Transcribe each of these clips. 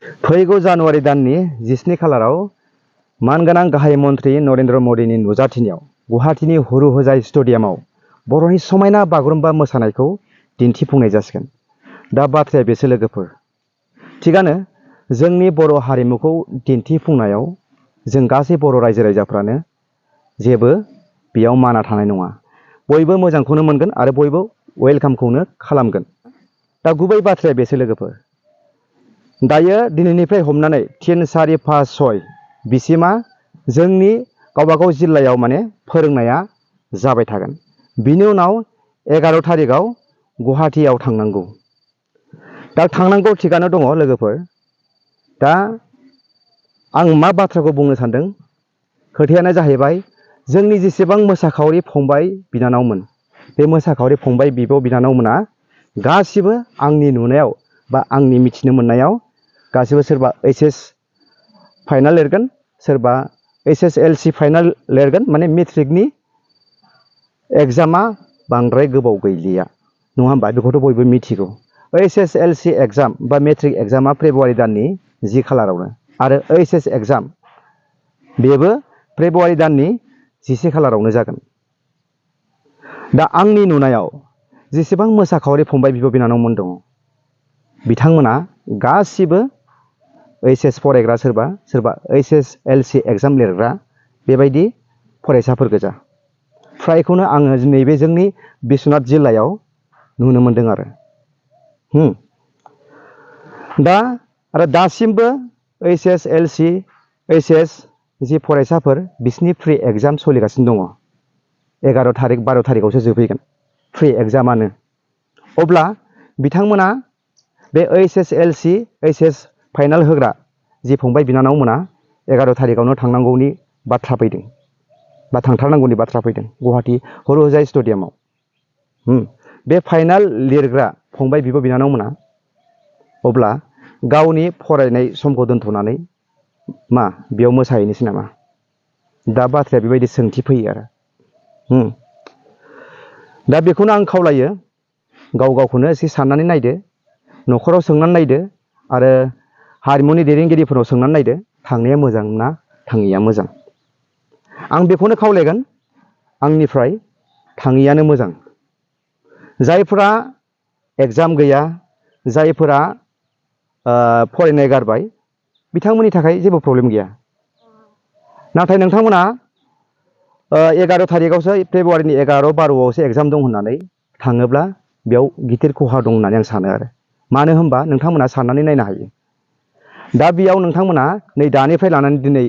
फैगौ जानुवारि दाननि 17 खालाराव मानगोनां गाहाय मन्त्रि नरेन्द्र मदिनि नुजाथिनायाव गुवाहाटीनि हुरु होजाय स्टेडियामाव बर'नि समायना बागुरुम्बा मोसानायखौ दिन्थिफुंनाय जासिगोन। दा बाथ्राया बेसो लोगोफोर, थिगानो जोंनि बर' हारिमुखौ दिन्थिफुंनायाव जों गासै बर' रायजो राजाफ्रानो जेबो बेयाव माना थानाय नङा। बयबो मोजांखौनो मोनगोन आरो बयबो वेलकामखौनो खालामगोन। दा गुबै बाथ्राया बेसो लोगोफोर, दायो दिनैनिफ्राय हमनानै 3, 4, 5, 6 बिसिमा जोंनि गावबागाव जिल्लायाव माने फोरोंनाया जाबाय थागोन। बिनि उनाव 11 थारिखआव गुवाहाटीयाव थांनांगौ। दा थांनांगौ थिगानो दङ लोगोफोर। दा आं मा बाथ्राखौ बुंनो सानदों, खोथायानो जाहैबाय जोंनि जेसेबां मोसाखावरि फंबाय बिनानावमोन, बे मोसाखावरि फंबाय बिब' बिनानावमोना गासिबो आंनि नुनायाव बा आंनि मिथिनो मोननायाव गासिबो सोरबा HS फाइनाल लिरगोन, सोरबा SSLC फाइनाल लिरगोन। माने मेट्रिकनि एग्जामा बांद्राय गोबाव गैलिया, नङा होमबा? बेखौथ' बयबो मिथिगौ। SSLC एग्जाम बा मेट्रिक एग्जामा फेब्रुवारि दाननि 10 खालारावनो आरो HS एग्जाम बेबो फेब्रुवारि दाननि 11 खालारावनो जागोन। दा आंनि नुनायाव जेसेबां मोसाखावरि फंबाय बिब' बिनानावमोन दङ, बिथांमोना गासिबो HS फरायग्रा, सोरबा SSLC एग्जाम लिरग्रा बेबायदि फरायसाफोर गोजा। फ्रायखौनो आङो नैबे जोंनि बिश्वनाथ जिल्लायाव नुनो मोनदों आरो। दा आरो दासिमबो SSLC HS जि फरायसाफोर बिसिनि फ्रि एग्जाम सोलिगासिनो दङ। 11 थारिख 12 थारिखआवसो जोबहैगोन फ्रि एग्जामानो। अब्ला बिथांमोना बे SSLC HS फाइनाल होग्रा जि फंबाय बिनानावमोना 11 थारिखआवनो थांनांगौनि बाथ्रा फैदों बा थांथारनांगौनि बाथ्रा फैदों गुवाहाटी हुरु होजाय स्टेडियामाव। बे फाइनाल लिरग्रा फंबाय बिब' बिनानावमोना अब्ला गावनि फरायनाय समखौ दोनथ'नानै मा बेयाव मोसाहैनोसै नामा? दा बाथ्राया बेबायदि सोंथि फैयो आरो। दा बेखौनो आं खावलायो, गाव गावखौनो एसे साननानै नायदो, न'खराव सोंनानै नायदो आरो हारिमुनि दैदेनगिरिफोराव सोंनानै नायदो, थांनाया मोजां ना थाङैया मोजां। आं बेखौनो खावलायगोन, आंनिफ्राय थाङैयानो मोजां। जायफोरा एग्जाम गैया, जायफोरा फरायनाय गारबाय, बिथांमोननि थाखाय जेबो प्रब्लेम गैया। नाथाय नोंथांमोना 11 थारिखआवसो फेब्रुवारिनि 11, 12आवसो एग्जाम दं होननानै थाङोब्ला बेयाव गिदिर खहा दं होननानै आं सानो आरो। मानो होनबा नोंथांमोना साननानै नायनो हायो। दा बेयाव नोंथांमोना नै दानिफ्राय लानानै दिनै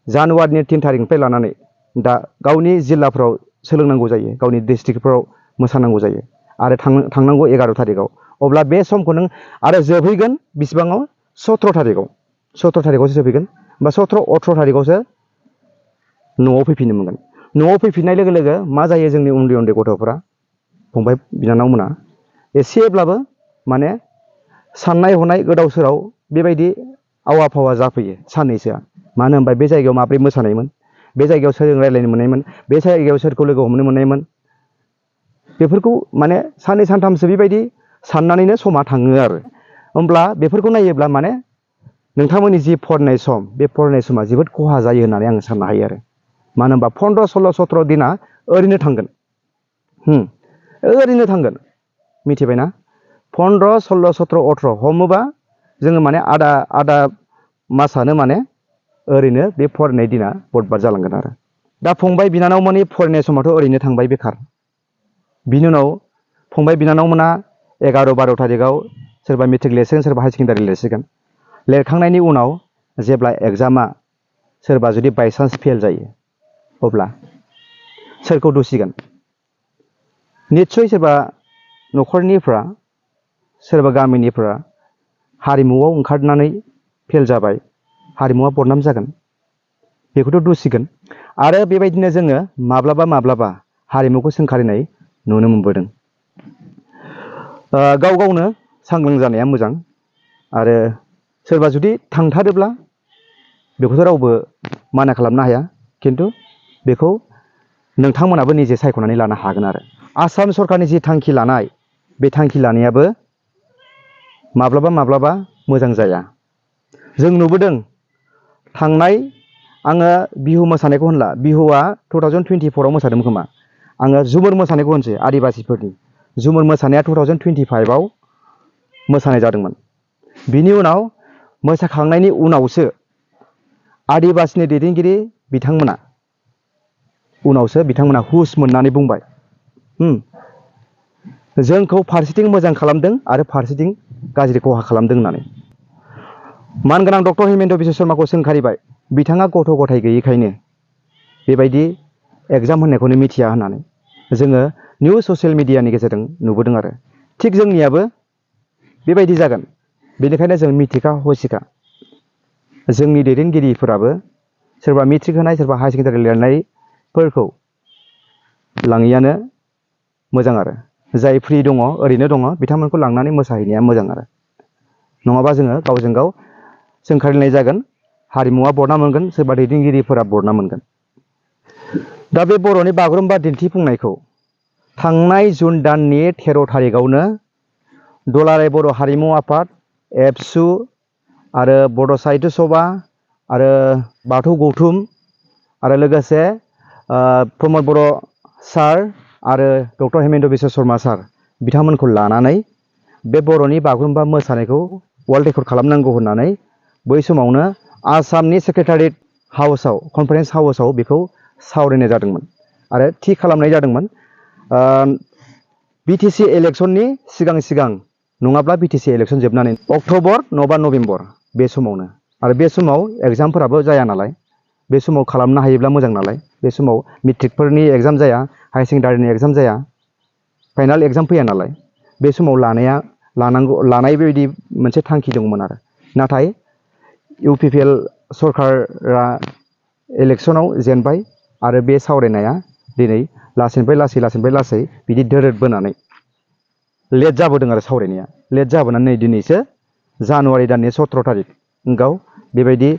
जानुवारिनि 3 थारिखनिफ्राय लानानै दा गावनि जिल्लाफ्राव सोलोंनांगौ जायो, गावनि डिस्ट्रिक्टफ्राव मोसानांगौ जायो आरो थांनांगौ 11 थारिखआव। अब्ला बे समखौ नों आरो जोबहैगोन बिसिबाङाव? 17 थारिखआव। 17 थारिखआवसो जोबहैगोन बा 17, 18 थारिखआवसो न'आव फैफिननो मोनगोन। न'आव फैफिननाय लोगो लोगो मा जायो, जोंनि उन्दै उन्दै गथ'फोरा फंबाय बिनानावमोना एसेब्लाबो माने साननाय हनाय गोदाव सोराव बेबायदि आवा फावा जाफैयो साननैसोआ। मानो होनबा बे जायगायाव माब्रै मोसानायमोन, बे जायगायाव सोरजों रायज्लायनो मोननायमोन, बे जायगायाव सोरखौ लोगो हमनो मोननायमोन, बेफोरखौ माने साननै सानथामसो बेबायदि साननानैनो समा थाङो आरो। होमब्ला बेफोरखौ नायोब्ला माने नोंथांमोननि जि फरायनाय सम, बे फरायनाय समा जोबोद खहा जायो होननानै आं साननो हायो आरो। मानो होनबा 15, 16, 17 दिना ओरैनो थांगोन। ओरैनो थांगोन, मिथिबायना? 15, 16, 17, 18 हमोबा जोङो माने आदा मासानो माने ओरैनो बे फरायनाय दिना बरबाद जालांगोन आरो। दा फंबाय बिनानावमोननि फरायनाय समाथ' ओरैनो थांबाय बेखार। बिनि उनाव फंबाय बिनानावमोना 11, 12 थारिखआव सोरबा मेट्रिक लिरसिगोन, सोरबा हायार सेकेन्डारि लिरसिगोन। लिरखांनायनि उनाव जेब्ला एग्जामा सोरबा जुदि बायसान्स फेल जायो, अब्ला सोरखौ दुसिगोन? निस्सय सोरबा न'खरनिफ्रा, सोरबा गामिनिफ्रा हारिमुआव ओंखारनानै फेल जाबाय, हारिमुवा बदनाम जागोन, बेखौथ' दुसिगोन। आरो बेबायदिनो जोङो माब्लाबा हारिमुखौ सोंखारिनाय नुनो मोनबोदों। गाव गावनो सांग्रां जानाया मोजां। आरो सोरबा जुदि थांथारोब्ला बेखौथ' रावबो माना खालामनो हाया, खिन्थु बेखौ नोंथांमोनाबो निजे सायख'नानै लानो हागोन आरो। आसाम सरकारनि जि थांखि लानाय, बे थांखि लानायाबो माब्लाबा मोजां जाया। जों नुबोदों थांनाय आङो बिहु मोसानायखौ होनला, बिहुआ 2024 आव मोसादोंमोन खोमा। आङो झुमुर मोसानायखौ होनसै, आदिबासिफोरनि झुमुर मोसानाया 2025 आव मोसानाय जादोंमोन। बिनि उनाव मोसाखांनायनि उनावसो आदिबासिनि दैदेनगिरि बिथांमोना हुस मोननानै बुंबाय, जोंखौ फारसेथिं मोजां खालामदों आरो फारसेथिं गाज्रि खहा खालामदों होननानै। मानगोनां डक्टर हिमेन्त बिश्व शर्माखौ सोंखारिबाय, बिथाङा गथ' गथाय गैयैखायनो बेबायदि एग्जाम होननायखौनो मिथिया होननानै जोङो निउस ससियेल मिडियानि गेजेरजों नुबोदों आरो। थिग जोंनियाबो बेबायदि जागोन, बेनिखायनो जों मिथिखा हसिखा जोंनि दैदेनगिरिफोराबो सोरबा मेट्रिक होनाय सोरबा हायार सेकेन्डारि लिरनायफोरखौ लाङियानो मोजां आरो। जाय फ्रि दङ ओरैनो दङ बिथांमोनखौ लांनानै मोसाहैनाया मोजां आरो। नङाबा जोङो गावजों गाव सोंखारिनाय जागोन, हारिमुवा बरना मोनगोन, सोरबा दैदेनगिरिफोरा बरना मोनगोन। दा बे बर'नि बागुरुम्बा दिन्थिफुंनायखौ थांनाय जुन दाननि 13 थारिखआवनो दुलाराय बर' हारिमु आफाद, एबसु आरो बड' साहित्य सभा आरो बाथौ गौथुम आरो लोगोसे प्रमद बर' सार आरो डक्टर हिमेन्त बिश्व शर्मा सार बिथांमोनखौ लानानै बे बर'नि बागुरुम्बा मोसानायखौ वर्ल्ड रेकर्ड खालामनांगौ होननानै बै समावनो आसामनि सेक्रेटारियेट हाउसआव, कनफारेन्स हाउसआव बेखौ सावरायनाय जादोंमोन आरो थि खालामनाय जादोंमोन। बिटिसि इलेक्सननि सिगां नङाब्ला बिटिसि इलेक्सन जोबनानै अक्ट'बर नङाबा नभेम्बर बे समावनो। आरो बे समाव एग्जामफोराबो जाया नालाय, बे समाव खालामनो हायोब्ला मोजां नालाय, बे समाव मेट्रिकफोरनि एग्जाम जाया, हायार सेकेन्डारिनि एग्जाम जाया, फाइनाल एग्जाम फैया नालाय, बे समाव लानाय बेबायदि मोनसे थांखि दंमोन आरो। नाथाय UPPL सरकारा इलेक्सनाव जेनबाय आरो बे सावरायनाया दिनै लासैनिफ्राय लासै बिदि दोरोद बोनानै लेट जाबोदों आरो सावरायनाया। लेट जाबोनानै नै दिनैसो जानुवारि दाननि 17 थारिखआव बेबायदि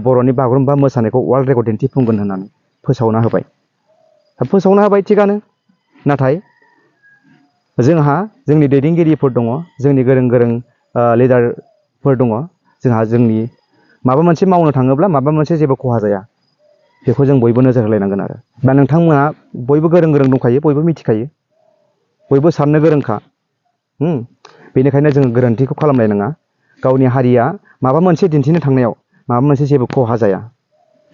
बर'नि बागुरुम्बा मोसानायखौ वर्ल्ड रेकर्ड दिन्थिफुंगोन होननानै फोसावना होबाय थिगानो। नाथाय जोंहा जोंनि दैदेनगिरिफोर दङ, जोंनि गोरों लिडारफोर दङ, जोंनि माबा मोनसे मावनो थाङोब्ला माबा मोनसे जेबो खहा जाया, बेखौ जों बयबो नोजोर होलायनांगोन आरो। दा नोंथांमोना बयबो गोरों दंखायो, बयबो मिथिखायो, बयबो साननो गोरोंखा। बेनिखायनो जोङो गोरोन्थिखौ खालामलायनाङा। गावनि हारिया माबा मोनसे दिन्थिनो थांनायाव माबा मोनसे जेबो खहा जाया,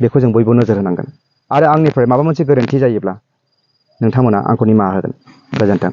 बेखौ जों बयबो नोजोर होनांगोन। आरो आंनिफ्राय माबा मोनसे गोरोन्थि जायोब्ला नोंथांमोना आंखौ निमाहा होगोन। गोजोन्थों।